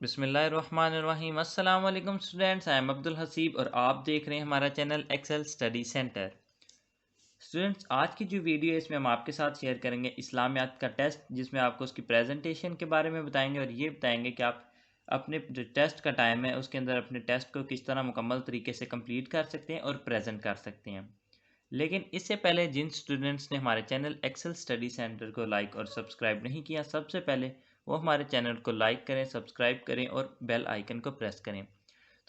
बिस्मिल्लाहिर्रहमानिर्रहीम। अस्सलाम वालेकुम students, I am Abdul Haseeb और आप देख रहे हैं हमारा channel Excel Study Centre. Students, आज की जो वीडियो है इसमें हम आपके साथ शेयर करेंगे इस्लामियात का टेस्ट, जिसमें आपको उसकी प्रेजेंटेशन के बारे में बताएंगे और ये बताएंगे कि आप अपने जो टेस्ट का टाइम है उसके अंदर अपने टेस्ट को किस तरह मुकम्मल तरीके से कंप्लीट कर सकते हैं और प्रेजेंट कर सकते हैं। लेकिन इससे पहले जिन स्टूडेंट्स ने हमारे चैनल एक्सेल स्टडी सेंटर को लाइक और सब्सक्राइब नहीं किया, सबसे पहले वो हमारे चैनल को लाइक करें, सब्सक्राइब करें और बेल आइकन को प्रेस करें।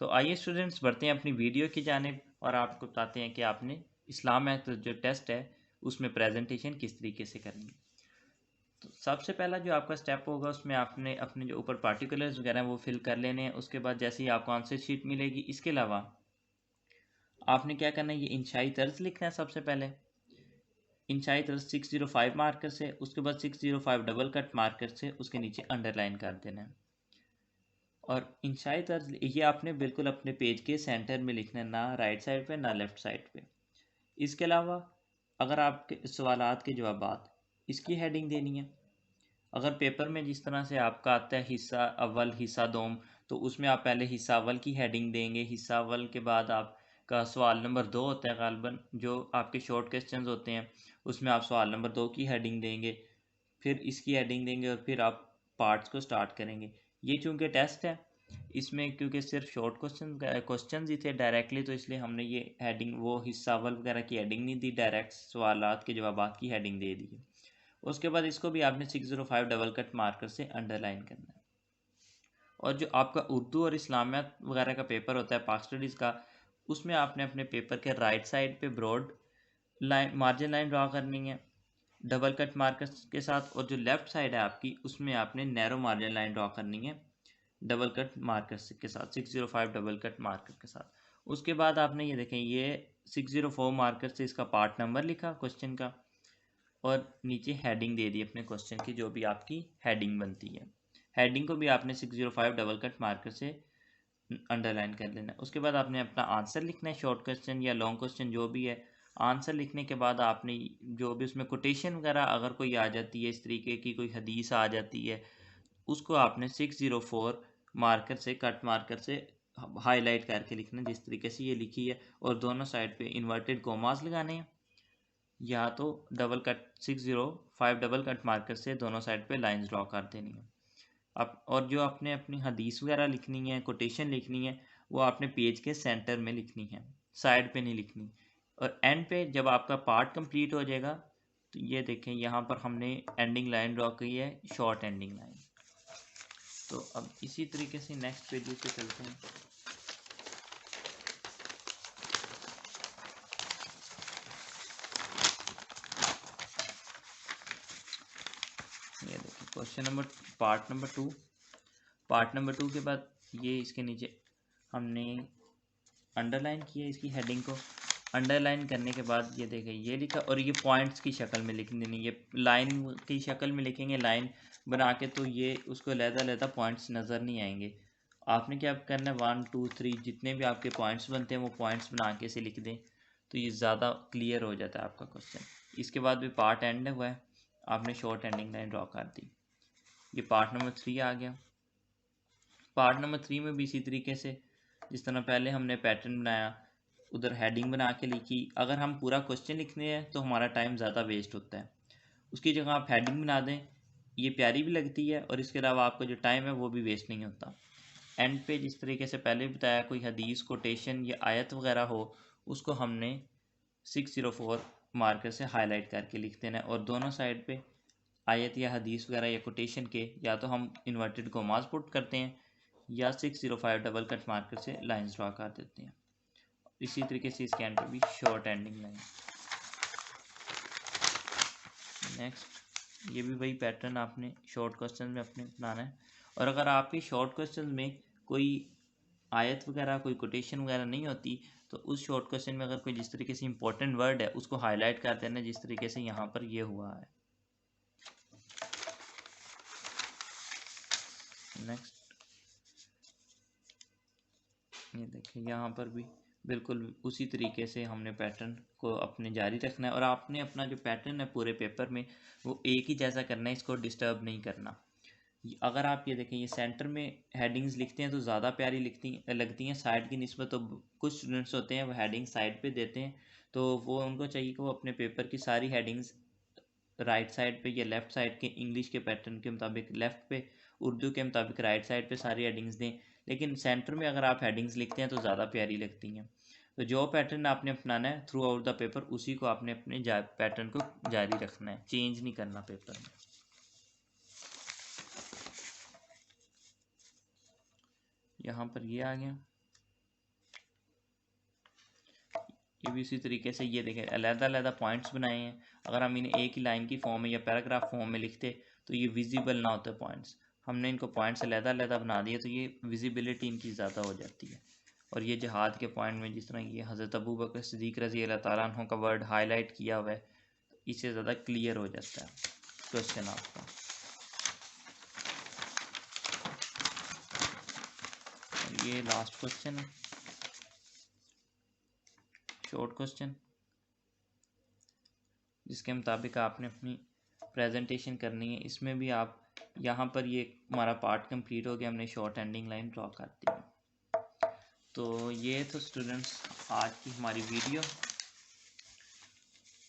तो आइए स्टूडेंट्स, बढ़ते हैं अपनी वीडियो की जानिब और आपको बताते हैं कि आपने इस्लाम में तो जो टेस्ट है उसमें प्रेजेंटेशन किस तरीके से करनी है। तो सबसे पहला जो आपका स्टेप होगा उसमें आपने अपने जो ऊपर पार्टिकुलर्स वगैरह हैं वो फिल कर लेने हैं। उसके बाद जैसे ही आपको आंसर शीट मिलेगी, इसके अलावा आपने क्या करना है, ये इंशाई तर्ज लिखना है। सबसे पहले इंशाई तर्ज 605 मार्कर से, उसके बाद 605 डबल कट मार्कर से उसके नीचे अंडरलाइन कर देना है। और इंशाई तर्ज ये आपने बिल्कुल अपने पेज के सेंटर में लिखना है, ना राइट साइड पे ना लेफ़्ट साइड पे। इसके अलावा अगर आपके सवालात के जवाबात, इसकी हेडिंग देनी है। अगर पेपर में जिस तरह से आपका आता है हिस्सा अव्वल हिस्सा दोम, तो उसमें आप पहले हिस्सा अव्वल की हेडिंग देंगे। हिस्सा अव्वल के बाद आपका सवाल नंबर 2 होता है गालबन, जो आपके शॉर्ट क्वेश्चंस होते हैं, उसमें आप सवाल नंबर 2 की हेडिंग देंगे, फिर इसकी हेडिंग देंगे और फिर आप पार्ट्स को स्टार्ट करेंगे। ये चूँकि टेस्ट है, इसमें क्योंकि सिर्फ शॉर्ट क्वेश्चंस ही थे डायरेक्टली, तो इसलिए हमने ये हेडिंग वो हिस्सा अव्वल वगैरह की हेडिंग नहीं दी, डायरेक्ट सवालात के जवाबात की हेडिंग दे दी है। उसके बाद इसको भी आपने 605 डबल कट मार्कर से अंडरलाइन करना है। और जो आपका उर्दू और इस्लामियात वगैरह का पेपर होता है पाक स्टडीज़ का, उसमें आपने अपने पेपर के राइट साइड पे broad line margin line draw करनी है डबल कट मार्कर के साथ, और जो लेफ़्ट साइड है आपकी उसमें आपने नैरो मार्जिन लाइन ड्रा करनी है डबल कट मार्कर के साथ, 605 डबल कट मार्कर के साथ। उसके बाद आपने ये देखें, ये 604 मार्कर से इसका पार्ट नंबर लिखा क्वेश्चन का और नीचे हेडिंग दे दी अपने क्वेश्चन की, जो भी आपकी हेडिंग बनती है। हेडिंग को भी आपने 605 डबल कट मार्कर से अंडरलाइन कर लेना है। उसके बाद आपने अपना आंसर लिखना है, शॉर्ट क्वेश्चन या लॉन्ग क्वेश्चन जो भी है। आंसर लिखने के बाद आपने जो भी उसमें कोटेशन वगैरह अगर कोई आ जाती है, इस तरीके की कोई हदीस आ जाती है, उसको आपने 604 मार्कर से कट मार्कर से हाईलाइट करके लिखना है, जिस तरीके से ये लिखी है। और दोनों साइड पे इन्वर्टेड कोमास लगाने हैं, या तो double cut 605 double cut marker से दोनों साइड पे लाइंस ड्रॉ कर देनी है। अब और जो आपने अपनी हदीस वगैरह लिखनी है, कोटेशन लिखनी है, वो आपने पेज के सेंटर में लिखनी है, साइड पे नहीं लिखनी। और एंड पे जब आपका पार्ट कंप्लीट हो जाएगा, तो ये देखें यहाँ पर हमने एंडिंग लाइन ड्रॉ की है, शॉर्ट एंडिंग लाइन। तो अब इसी तरीके से नेक्स्ट पेज पे चलते हैं। ये देखिए क्वेश्चन नंबर पार्ट नंबर 2 के बाद ये इसके नीचे हमने अंडरलाइन किया इसकी हेडिंग को। अंडरलाइन करने के बाद ये देखें ये लिखा, और ये पॉइंट्स की शक्ल में लिख देनी, ये लाइन की शक्ल में लिखेंगे लाइन बना के, तो ये उसको लहदा पॉइंट्स नज़र नहीं आएंगे। आपने क्या करना है, 1 2 3 जितने भी आपके पॉइंट्स बनते हैं वो पॉइंट्स बना के से लिख दें, तो ये ज़्यादा क्लियर हो जाता है आपका क्वेश्चन। इसके बाद भी पार्ट एंड हुआ है, आपने शॉर्ट एंडिंग लाइन ड्रॉ कर दी। ये पार्ट नंबर 3 आ गया। पार्ट नंबर 3 में भी इसी तरीके से जिस तरह पहले हमने पैटर्न बनाया, उधर हेडिंग बना के लिखी। अगर हम पूरा क्वेश्चन लिखने हैं तो हमारा टाइम ज़्यादा वेस्ट होता है, उसकी जगह आप हेडिंग बना दें, ये प्यारी भी लगती है और इसके अलावा आपका जो टाइम है वो भी वेस्ट नहीं होता। एंड पे जिस तरीके से पहले भी बताया, कोई हदीस कोटेशन या आयत वगैरह हो, उसको हमने 604 मार्कर से हाईलाइट करके लिख देना है। और दोनों साइड पे आयत या हदीस वगैरह या कोटेशन के या तो हम इन्वर्टेड कोमास पुट करते हैं या 605 डबल कट मार्कर से लाइंस ड्रा कर देते हैं। इसी तरीके से इसके एंड पे भी शॉर्ट एंडिंग लाइन। नेक्स्ट ये भी वही पैटर्न आपने शॉर्ट क्वेश्चन में अपने बनाना है। और अगर आपके शॉर्ट क्वेश्चन में कोई आयत वगैरह कोई कोटेशन वगैरह नहीं होती, तो उस शॉर्ट क्वेश्चन में अगर कोई जिस तरीके से इंपॉर्टेंट वर्ड है उसको हाईलाइट कर देना, जिस तरीके से यहाँ पर ये हुआ है। नेक्स्ट ये देखिए यहाँ पर भी बिल्कुल उसी तरीके से हमने पैटर्न को अपने जारी रखना है, और आपने अपना जो पैटर्न है पूरे पेपर में वो एक ही जैसा करना है, इसको डिस्टर्ब नहीं करना। अगर आप ये देखें, ये सेंटर में हेडिंग्स लिखते हैं तो ज़्यादा प्यारी लगती हैं साइड की निस्बत। तो कुछ स्टूडेंट्स होते हैं वो हेडिंग साइड पे देते हैं, तो वो उनको चाहिए कि वो अपने पेपर की सारी हेडिंग्स राइट साइड पे या लेफ़्ट साइड के, इंग्लिश के पैटर्न के मुताबिक लेफ़्ट पे, उर्दू के मुताबिक राइट साइड पे सारी हेडिंग्स दें। लेकिन सेंटर में अगर आप हेडिंग्स लिखते हैं तो ज़्यादा प्यारी लगती हैं। तो जो पैटर्न आपने अपनाना है थ्रू आउट द पेपर, उसी को आपने अपने पैटर्न को जारी रखना है, चेंज नहीं करना पेपर में। यहाँ पर ये आ गया। ये भी उसी तरीके से, ये देखें अलग-अलग पॉइंट्स बनाए हैं। अगर हम इन्हें एक ही लाइन की फॉर्म में या पैराग्राफ फॉर्म में लिखते तो ये विजिबल ना होते पॉइंट्स। हमने इनको पॉइंट्स अलग-अलग बना दिए तो ये विजिबिलिटी इनकी ज़्यादा हो जाती है। और ये जिहाद के पॉइंट में जिस तरह ये हज़रत अबू बकर सिद्दीक़ रज़ी अल्लाह ताला अन्हु का वर्ड हाईलाइट किया हुआ है, इससे ज़्यादा क्लियर हो जाता है क्वेश्चन आपका। और ये लास्ट क्वेश्चन है, शॉर्ट क्वेश्चन, जिसके मुताबिक आपने अपनी प्रेजेंटेशन करनी है। इसमें भी आप यहाँ पर, ये हमारा पार्ट कंप्लीट हो गया, हमने शॉर्ट एंडिंग लाइन ड्रॉ कर दी है। तो ये तो स्टूडेंट्स आज की हमारी वीडियो,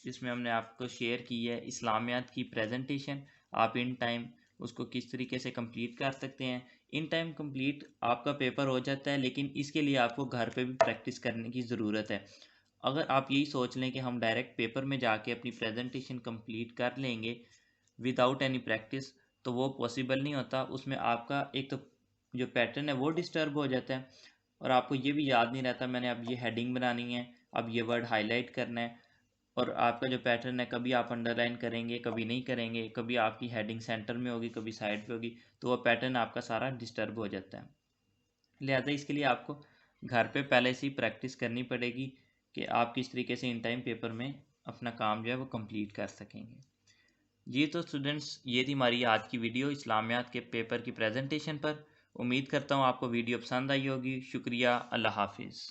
जिसमें हमने आपको शेयर की है इस्लामियात की प्रेजेंटेशन। आप इन टाइम उसको किस तरीके से कंप्लीट कर सकते हैं। इन टाइम कंप्लीट आपका पेपर हो जाता है, लेकिन इसके लिए आपको घर पे भी प्रैक्टिस करने की ज़रूरत है। अगर आप यही सोच लें कि हम डायरेक्ट पेपर में जाके अपनी प्रेजेंटेशन कंप्लीट कर लेंगे विदाउट एनी प्रैक्टिस, तो वो पॉसिबल नहीं होता। उसमें आपका एक तो जो पैटर्न है वो डिस्टर्ब हो जाता है, और आपको ये भी याद नहीं रहता मैंने अब ये हेडिंग बनानी है, अब ये वर्ड हाईलाइट करना है। और आपका जो पैटर्न है, कभी आप अंडरलाइन करेंगे, कभी नहीं करेंगे, कभी आपकी हेडिंग सेंटर में होगी, कभी साइड पे होगी, तो वो पैटर्न आपका सारा डिस्टर्ब हो जाता है। लिहाजा इसके लिए आपको घर पे पहले से ही प्रैक्टिस करनी पड़ेगी कि आप किस तरीके से इन टाइम पेपर में अपना काम जो है वो कंप्लीट कर सकेंगे। जी तो स्टूडेंट्स, ये थी हमारी आज की वीडियो इस्लामियात के पेपर की प्रेजेंटेशन पर। उम्मीद करता हूँ आपको वीडियो पसंद आई होगी। शुक्रिया, अल्लाह हाफिज़।